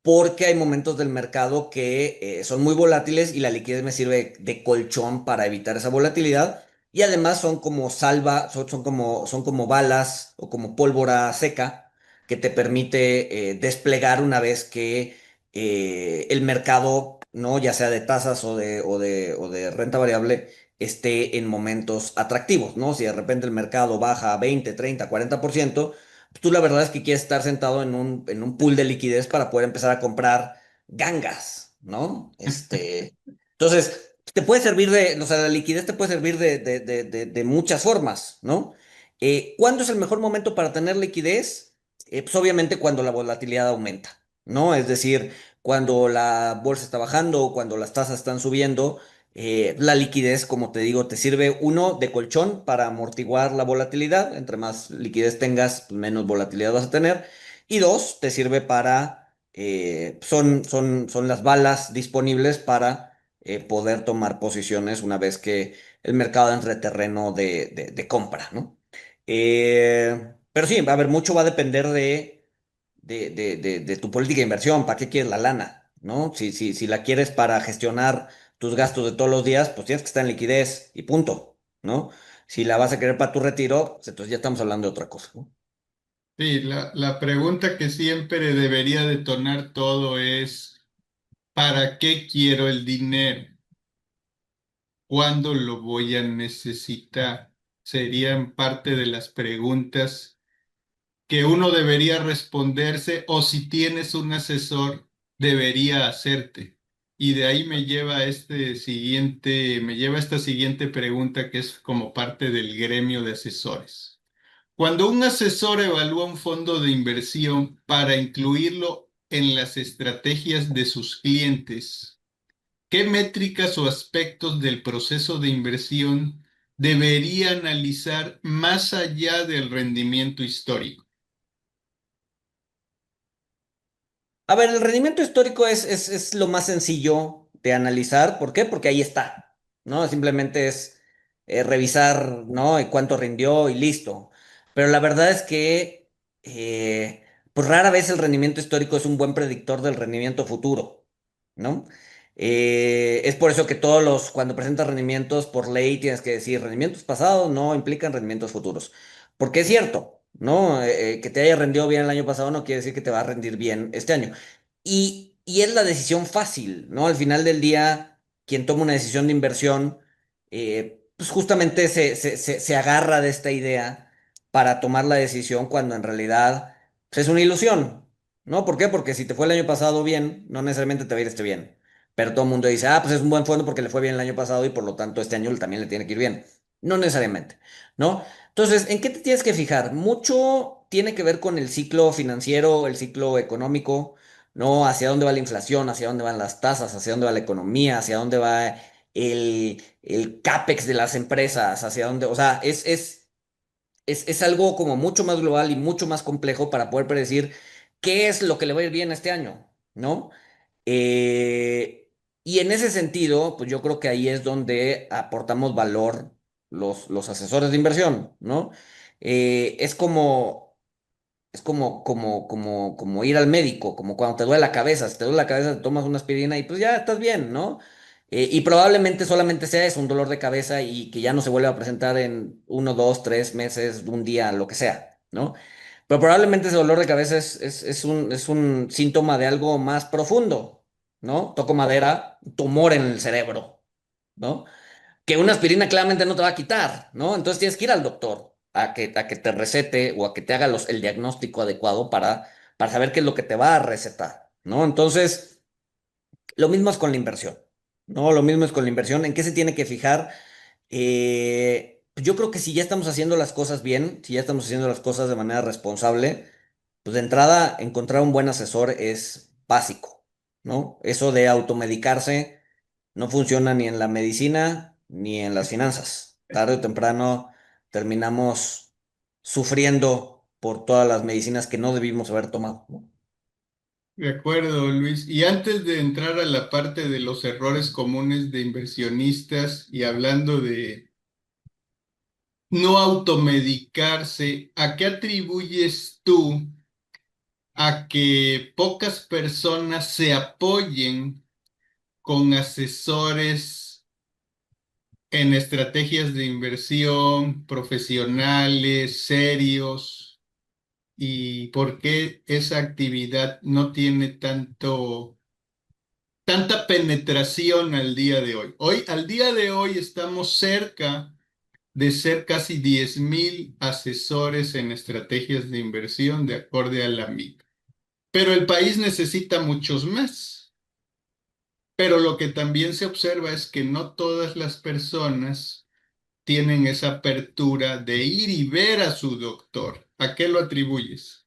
porque hay momentos del mercado que son muy volátiles y la liquidez me sirve de colchón para evitar esa volatilidad. Y además son como son como balas o como pólvora seca que te permite desplegar una vez que el mercado, ¿no? Ya sea de tasas o de renta variable, esté en momentos atractivos, ¿no? Si de repente el mercado baja a 20, 30, 40%, tú la verdad es que quieres estar sentado en un pool de liquidez para poder empezar a comprar gangas, ¿no? Entonces, te puede servir o sea, la liquidez te puede servir de muchas formas, ¿no? ¿Cuándo es el mejor momento para tener liquidez? Pues obviamente cuando la volatilidad aumenta, ¿no? Es decir, cuando la bolsa está bajando o cuando las tasas están subiendo, la liquidez, como te digo, te sirve uno de colchón para amortiguar la volatilidad. Entre más liquidez tengas, pues menos volatilidad vas a tener. Y dos, te sirve son las balas disponibles para poder tomar posiciones una vez que el mercado entre terreno de compra, ¿no? Pero sí, a ver, mucho va a depender de tu política de inversión. ¿Para qué quieres la lana? ¿No? Si la quieres para gestionar tus gastos de todos los días, pues tienes que estar en liquidez y punto, ¿no? Si la vas a querer para tu retiro, pues entonces ya estamos hablando de otra cosa, ¿no? Sí, la pregunta que siempre debería detonar todo es, ¿para qué quiero el dinero? ¿Cuándo lo voy a necesitar? Serían parte de las preguntas que uno debería responderse o si tienes un asesor, debería hacerte. Y de ahí me lleva a esta siguiente pregunta que es como parte del gremio de asesores. Cuando un asesor evalúa un fondo de inversión para incluirlo en las estrategias de sus clientes, ¿qué métricas o aspectos del proceso de inversión debería analizar más allá del rendimiento histórico? A ver, el rendimiento histórico es lo más sencillo de analizar. ¿Por qué? Porque ahí está, ¿no? Simplemente es revisar, ¿no? Y cuánto rindió y listo. Pero la verdad es que, pues rara vez el rendimiento histórico es un buen predictor del rendimiento futuro, ¿no? Es por eso que cuando presentas rendimientos por ley, tienes que decir rendimientos pasados no implican rendimientos futuros. Porque es cierto, ¿no? Que te haya rendido bien el año pasado no quiere decir que te va a rendir bien este año. Y es la decisión fácil, ¿no? Al final del día, quien toma una decisión de inversión, pues justamente se agarra de esta idea para tomar la decisión cuando en realidad pues, es una ilusión, ¿no? ¿Por qué? Porque si te fue el año pasado bien, no necesariamente te va a ir este bien. Pero todo el mundo dice, pues es un buen fondo porque le fue bien el año pasado y por lo tanto este año también le tiene que ir bien. No necesariamente, ¿no? Entonces, ¿en qué te tienes que fijar? Mucho tiene que ver con el ciclo financiero, el ciclo económico, ¿no? Hacia dónde va la inflación, hacia dónde van las tasas, hacia dónde va la economía, hacia dónde va el CAPEX de las empresas, hacia dónde, o sea, es algo como mucho más global y mucho más complejo para poder predecir qué es lo que le va a ir bien este año, ¿no? Eh, y en ese sentido, pues yo creo que ahí es donde aportamos valor los asesores de inversión, ¿no? Es como ir al médico, como cuando te duele la cabeza. Si te duele la cabeza, te tomas una aspirina y pues ya estás bien, ¿no? Y probablemente solamente sea eso, un dolor de cabeza y que ya no se vuelva a presentar en 1, 2, 3 meses, un día, lo que sea, ¿no? Pero probablemente ese dolor de cabeza es un síntoma de algo más profundo, ¿no? Toco madera, tumor en el cerebro, ¿no? que una aspirina claramente no te va a quitar, ¿no? Entonces tienes que ir al doctor a que te recete o a que te haga el diagnóstico adecuado para saber qué es lo que te va a recetar, ¿no? Entonces, lo mismo es con la inversión, ¿no? Lo mismo es con la inversión. ¿En qué se tiene que fijar? Pues yo creo que si ya estamos haciendo las cosas bien, si ya estamos haciendo las cosas de manera responsable, pues de entrada encontrar un buen asesor es básico, ¿no? Eso de automedicarse no funciona ni en la medicina ni en las finanzas. Tarde o temprano terminamos sufriendo por todas las medicinas que no debimos haber tomado, ¿no? De acuerdo, Luis. Y antes de entrar a la parte de los errores comunes de inversionistas y hablando de no automedicarse, ¿a qué atribuyes tú a que pocas personas se apoyen con asesores en estrategias de inversión profesionales, serios? ¿Y por qué esa actividad no tiene tanta penetración al día de hoy? Al día de hoy estamos cerca de ser casi 10.000 asesores en estrategias de inversión de acorde a la MIC. Pero el país necesita muchos más. Pero lo que también se observa es que no todas las personas tienen esa apertura de ir y ver a su doctor. ¿A qué lo atribuyes?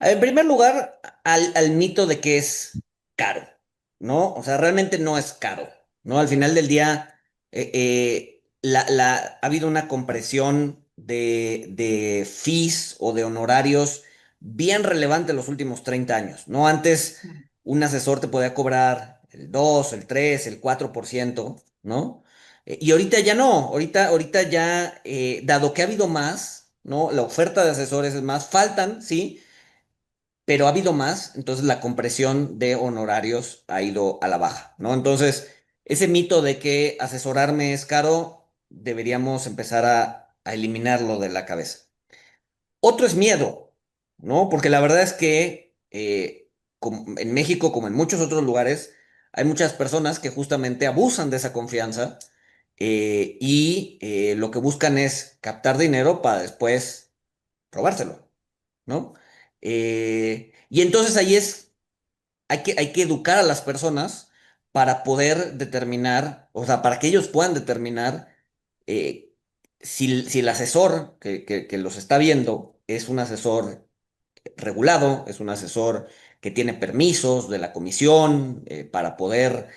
En primer lugar, al mito de que es caro, ¿no? O sea, realmente no es caro, ¿no? Al final del día, ha habido una compresión de fees o de honorarios bien relevante en los últimos 30 años, ¿no? Antes un asesor te podía cobrar el 2, el 3, el 4%, ¿no? Y ahorita ya no, ahorita ya, dado que ha habido más, ¿no? La oferta de asesores es más, faltan, sí, pero ha habido más, entonces la compresión de honorarios ha ido a la baja, ¿no? Entonces, ese mito de que asesorarme es caro, deberíamos empezar a eliminarlo de la cabeza. Otro es miedo, ¿no? Porque la verdad es que en México, como en muchos otros lugares, hay muchas personas que justamente abusan de esa confianza y lo que buscan es captar dinero para después robárselo, ¿no? Y entonces hay que educar a las personas para poder determinar, o sea, para que ellos puedan determinar eh, si el asesor que los está viendo es un asesor regulado, es un asesor que tiene permisos de la comisión para poder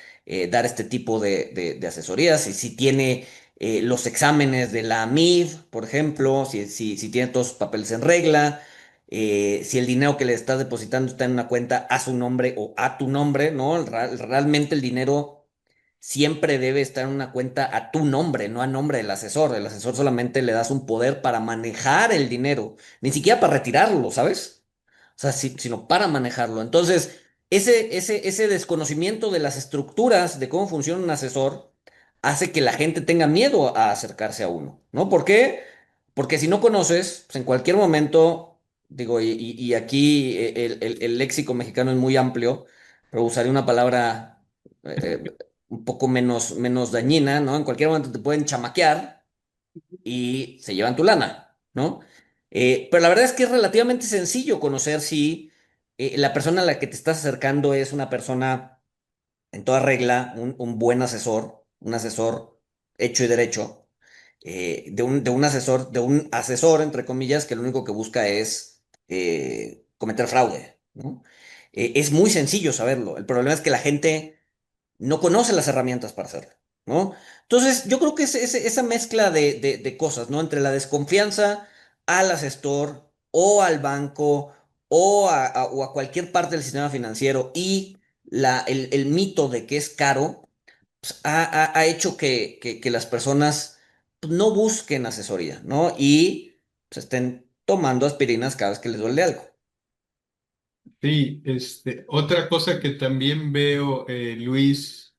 dar este tipo de asesorías, y si tiene los exámenes de la AMIF, por ejemplo, si tiene todos sus papeles en regla, si el dinero que le estás depositando está en una cuenta a su nombre o a tu nombre, ¿no? Realmente el dinero siempre debe estar en una cuenta a tu nombre, no a nombre del asesor. El asesor solamente le das un poder para manejar el dinero, ni siquiera para retirarlo, ¿sabes? O sea, sino para manejarlo. Entonces, ese desconocimiento de las estructuras de cómo funciona un asesor hace que la gente tenga miedo a acercarse a uno, ¿no? ¿Por qué? Porque si no conoces, pues en cualquier momento, digo, y aquí el léxico mexicano es muy amplio, pero usaré una palabra un poco menos dañina, ¿no? En cualquier momento te pueden chamaquear y se llevan tu lana, ¿no? Pero la verdad es que es relativamente sencillo conocer si la persona a la que te estás acercando es una persona en toda regla, un buen asesor, un asesor hecho y derecho, de un asesor, entre comillas, que lo único que busca es cometer fraude, ¿no? Es muy sencillo saberlo. El problema es que la gente no conoce las herramientas para hacerlo, ¿no? Entonces, yo creo que esa mezcla de cosas, ¿no? Entre la desconfianza al asesor o al banco o a cualquier parte del sistema financiero y el mito de que es caro, pues, ha hecho que las personas pues, no busquen asesoría, ¿no? Y pues, estén tomando aspirinas cada vez que les duele algo. Sí, otra cosa que también veo, Luis,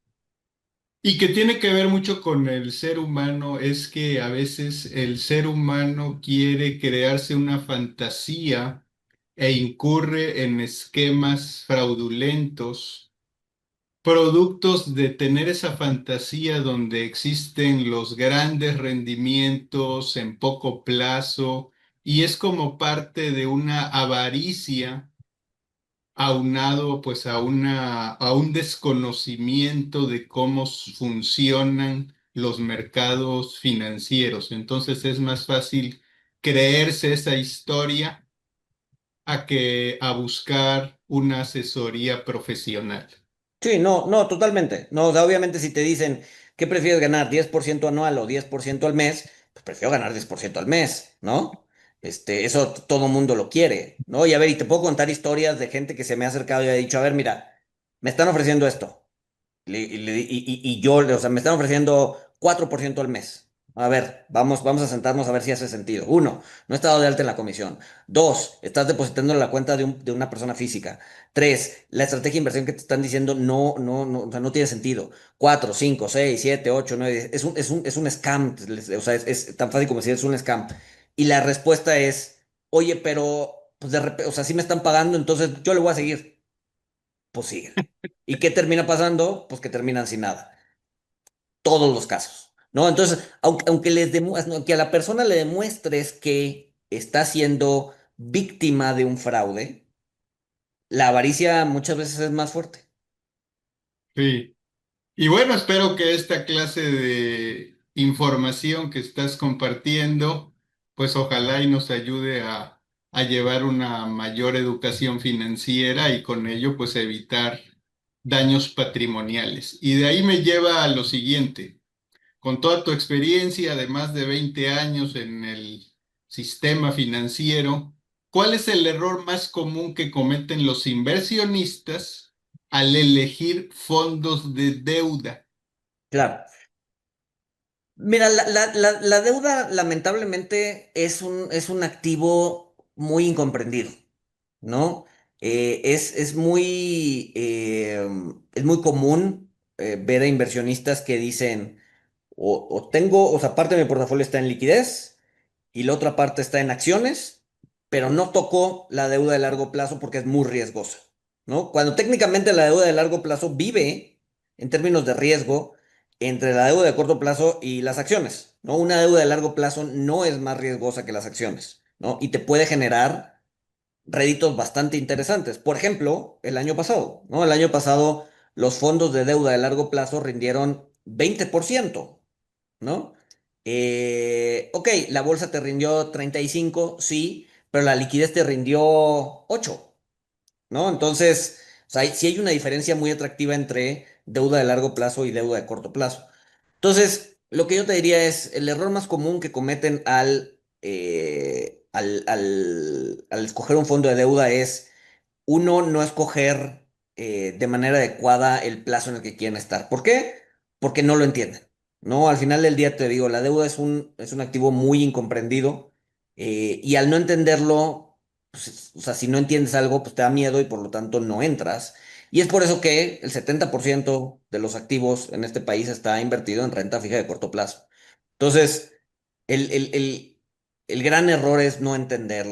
y que tiene que ver mucho con el ser humano, es que a veces el ser humano quiere crearse una fantasía e incurre en esquemas fraudulentos productos de tener esa fantasía donde existen los grandes rendimientos en poco plazo y es como parte de una avaricia aunado pues a un desconocimiento de cómo funcionan los mercados financieros. Entonces es más fácil creerse esa historia a buscar una asesoría profesional. Sí, no, no, totalmente. No, o sea, obviamente si te dicen, ¿qué prefieres ganar? ¿10% anual o 10% al mes? Pues prefiero ganar 10% al mes, ¿no? Eso todo mundo lo quiere, ¿no? Y a ver, y te puedo contar historias de gente que se me ha acercado y ha dicho, a ver, mira, me están ofreciendo esto. Y yo, o sea, me están ofreciendo 4% al mes. A ver, vamos a sentarnos a ver si hace sentido. Uno, no he estado de alta en la comisión. Dos, estás depositando en la cuenta de una persona física. Tres, la estrategia de inversión que te están diciendo no, o sea, no tiene sentido. Cuatro, cinco, seis, siete, ocho, nueve, diez. Es un scam. O sea, es tan fácil como decir es un scam. Y la respuesta es, oye, pero, pues de repente, o sea, sí me están pagando, entonces yo le voy a seguir. Pues síguele. ¿Y qué termina pasando? Pues que terminan sin nada. Todos los casos, ¿no? Entonces, aunque a la persona le demuestres que está siendo víctima de un fraude, la avaricia muchas veces es más fuerte. Sí. Y bueno, espero que esta clase de información que estás compartiendo, pues ojalá y nos ayude a llevar una mayor educación financiera y con ello pues evitar daños patrimoniales. Y de ahí me lleva a lo siguiente. Con toda tu experiencia de más de 20 años en el sistema financiero, ¿cuál es el error más común que cometen los inversionistas al elegir fondos de deuda? Claro. Mira, la deuda lamentablemente es un activo muy incomprendido, ¿no? Es muy común ver a inversionistas que dicen, o sea, parte de mi portafolio está en liquidez y la otra parte está en acciones, pero no toco la deuda de largo plazo porque es muy riesgosa, ¿no? Cuando técnicamente la deuda de largo plazo vive en términos de riesgo entre la deuda de corto plazo y las acciones, ¿no? Una deuda de largo plazo no es más riesgosa que las acciones, ¿no? Y te puede generar réditos bastante interesantes. Por ejemplo, el año pasado, ¿no? El año pasado los fondos de deuda de largo plazo rindieron 20%, ¿no? Ok, la bolsa te rindió 35, sí, pero la liquidez te rindió 8, ¿no? Entonces, o sea, sí hay una diferencia muy atractiva entre deuda de largo plazo y deuda de corto plazo. Entonces, lo que yo te diría es, el error más común que cometen al escoger un fondo de deuda es uno, no escoger de manera adecuada el plazo en el que quieren estar. ¿Por qué? Porque no lo entienden. No, al final del día te digo, la deuda es un activo muy incomprendido, y al no entenderlo, pues, o sea, si no entiendes algo, pues te da miedo y por lo tanto no entras. Y es por eso que el 70% de los activos en este país está invertido en renta fija de corto plazo. Entonces, el, el, el, el gran error es no entender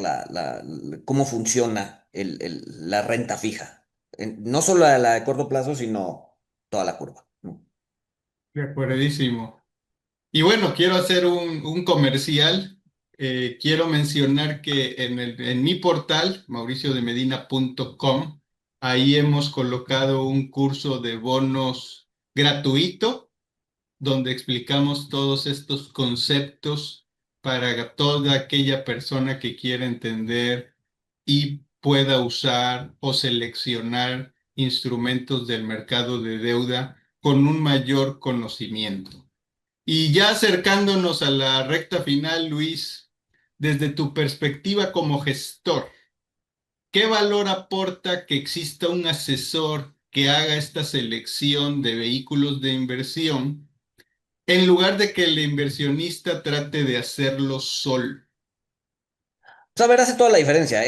cómo funciona la renta fija. No solo la de corto plazo, sino toda la curva, ¿no? De acuerdísimo. Y bueno, quiero hacer un comercial. Quiero mencionar que en mi portal, mauriciodemedina.com, ahí hemos colocado un curso de bonos gratuito donde explicamos todos estos conceptos para toda aquella persona que quiera entender y pueda usar o seleccionar instrumentos del mercado de deuda con un mayor conocimiento. Y ya acercándonos a la recta final, Luis, desde tu perspectiva como gestor, ¿qué valor aporta que exista un asesor que haga esta selección de vehículos de inversión en lugar de que el inversionista trate de hacerlo solo? Pues, a ver, hace toda la diferencia.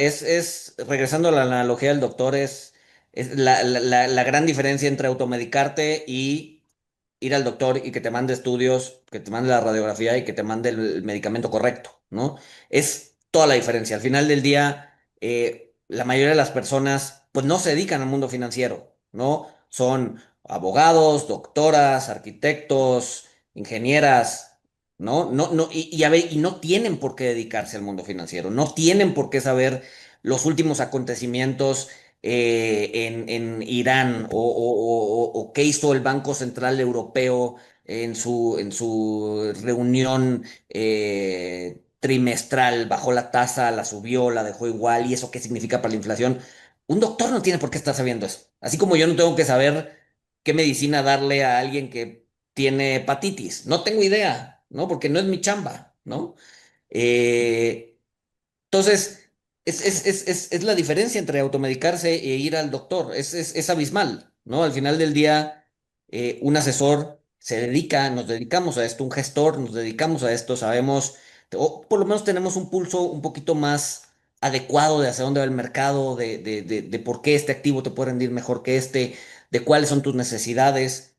Regresando a la analogía del doctor, es la gran diferencia entre automedicarte y ir al doctor y que te mande estudios, que te mande la radiografía y que te mande el medicamento correcto, ¿no? Es toda la diferencia. Al final del día, la mayoría de las personas, pues no se dedican al mundo financiero, ¿no? abogados, doctoras, arquitectos, ingenieras, ¿no? A ver, y no tienen por qué dedicarse al mundo financiero, no tienen por qué saber los últimos acontecimientos en Irán o qué hizo el Banco Central Europeo en su reunión trimestral, bajó la tasa, la subió, la dejó igual, y eso qué significa para la inflación. Un doctor no tiene por qué estar sabiendo eso. Así como yo no tengo que saber qué medicina darle a alguien que tiene hepatitis. No tengo idea, ¿no? Porque no es mi chamba, ¿no? Eh, entonces, es la diferencia entre automedicarse e ir al doctor. Es abismal, ¿no? Al final del día, un asesor se dedica, nos dedicamos a esto, un gestor, nos dedicamos a esto, sabemos, o por lo menos tenemos un pulso un poquito más adecuado de hacia dónde va el mercado, de por qué este activo te puede rendir mejor que este, de cuáles son tus necesidades.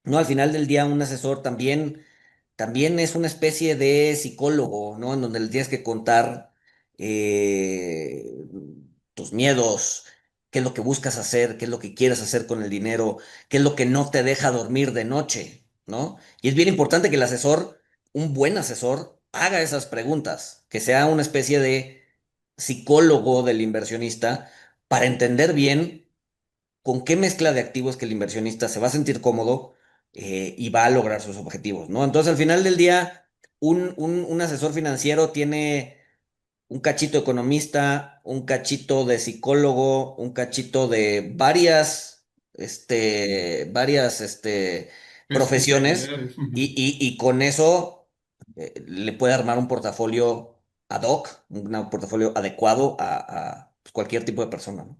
No, al final del día un asesor también es una especie de psicólogo, ¿no? En donde le tienes que contar eh, tus miedos, qué es lo que buscas hacer, qué es lo que quieres hacer con el dinero, qué es lo que no te deja dormir de noche, ¿no? Y es bien importante que el asesor, un buen asesor, haga esas preguntas, que sea una especie de psicólogo del inversionista para entender bien con qué mezcla de activos que el inversionista se va a sentir cómodo y va a lograr sus objetivos, ¿no? Entonces, al final del día, un asesor financiero tiene un cachito de economista, un cachito de psicólogo, un cachito de varias profesiones Especialidades. y con eso le puede armar un portafolio ad hoc, un portafolio adecuado a pues, cualquier tipo de persona, ¿no?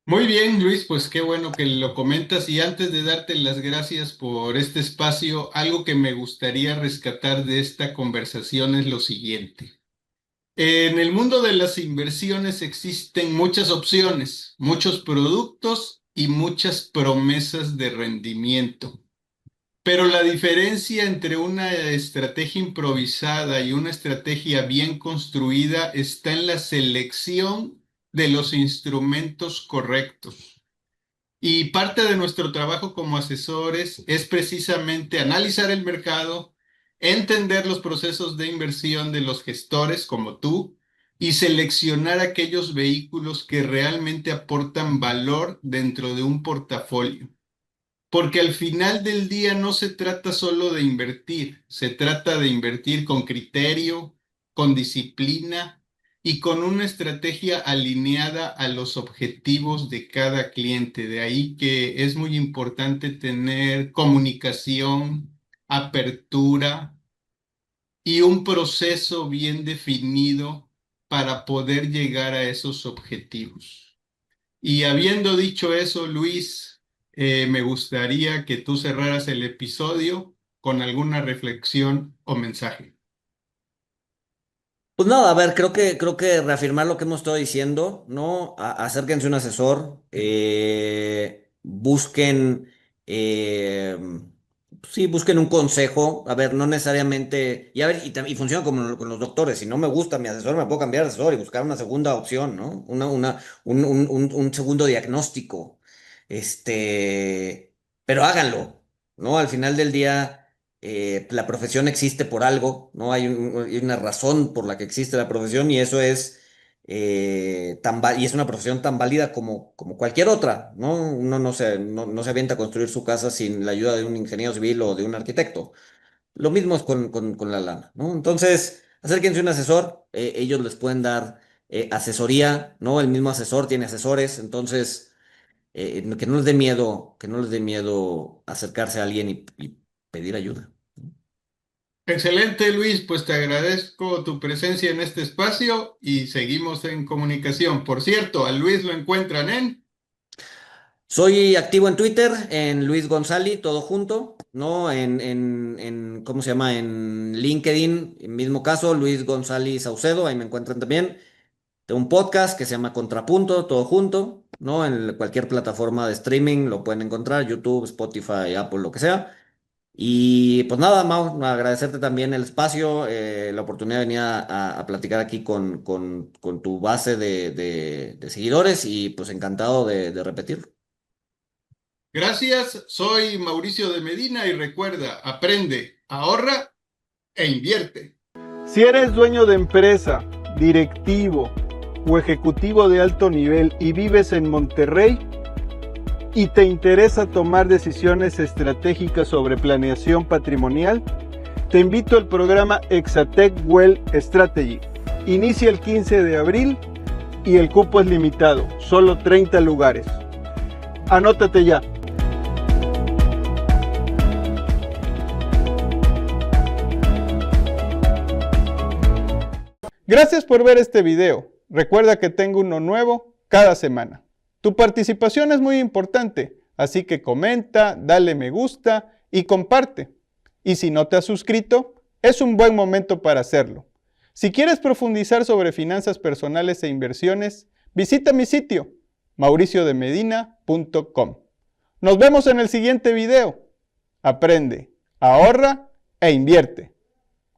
Muy bien, Luis, pues qué bueno que lo comentas y antes de darte las gracias por este espacio, algo que me gustaría rescatar de esta conversación es lo siguiente. En el mundo de las inversiones existen muchas opciones, muchos productos y muchas promesas de rendimiento. Pero la diferencia entre una estrategia improvisada y una estrategia bien construida está en la selección de los instrumentos correctos. Y parte de nuestro trabajo como asesores es precisamente analizar el mercado, entender los procesos de inversión de los gestores como tú y seleccionar aquellos vehículos que realmente aportan valor dentro de un portafolio. Porque al final del día no se trata solo de invertir, se trata de invertir con criterio, con disciplina y con una estrategia alineada a los objetivos de cada cliente. De ahí que es muy importante tener comunicación, apertura y un proceso bien definido para poder llegar a esos objetivos. Y habiendo dicho eso, Luis, me gustaría que tú cerraras el episodio con alguna reflexión o mensaje. Pues nada, a ver, creo que reafirmar lo que hemos estado diciendo, ¿no? Acérquense a un asesor, busquen, sí, busquen un consejo, a ver, no necesariamente, y a ver, y funciona como con los doctores, si no me gusta mi asesor, me puedo cambiar de asesor y buscar una segunda opción, ¿no? Un segundo diagnóstico, pero háganlo, ¿no? Al final del día la profesión existe por algo, ¿no? Hay una razón por la que existe la profesión y eso es, y es una profesión tan válida como cualquier otra, ¿no? Uno no se avienta a construir su casa sin la ayuda de un ingeniero civil o de un arquitecto. Lo mismo es con la lana, ¿no? Entonces, acérquense a un asesor, ellos les pueden dar asesoría, ¿no? El mismo asesor tiene asesores, entonces que no les dé miedo, que no les dé miedo acercarse a alguien y pedir ayuda. Excelente, Luis, pues te agradezco tu presencia en este espacio y seguimos en comunicación. Por cierto, a Luis lo encuentran en... Soy activo en Twitter, en Luis González, todo junto, ¿no? ¿Cómo se llama? En LinkedIn, en mismo caso, Luis González Saucedo, ahí me encuentran también. Tengo un podcast que se llama Contrapunto, todo junto, ¿no? En cualquier plataforma de streaming lo pueden encontrar, YouTube, Spotify, Apple, lo que sea. Y pues nada, Mau, agradecerte también el espacio, la oportunidad de venir a platicar aquí con tu base de seguidores y pues encantado de repetirlo. Gracias, soy Mauricio de Medina y recuerda, aprende, ahorra e invierte. Si eres dueño de empresa, directivo o ejecutivo de alto nivel y vives en Monterrey y te interesa tomar decisiones estratégicas sobre planeación patrimonial, te invito al programa Exatec Wealth Strategy. Inicia el 15 de abril y el cupo es limitado, solo 30 lugares. Anótate ya. Gracias por ver este video. Recuerda que tengo uno nuevo cada semana. Tu participación es muy importante, así que comenta, dale me gusta y comparte. Y si no te has suscrito, es un buen momento para hacerlo. Si quieres profundizar sobre finanzas personales e inversiones, visita mi sitio, mauriciodemedina.com. Nos vemos en el siguiente video. Aprende, ahorra e invierte.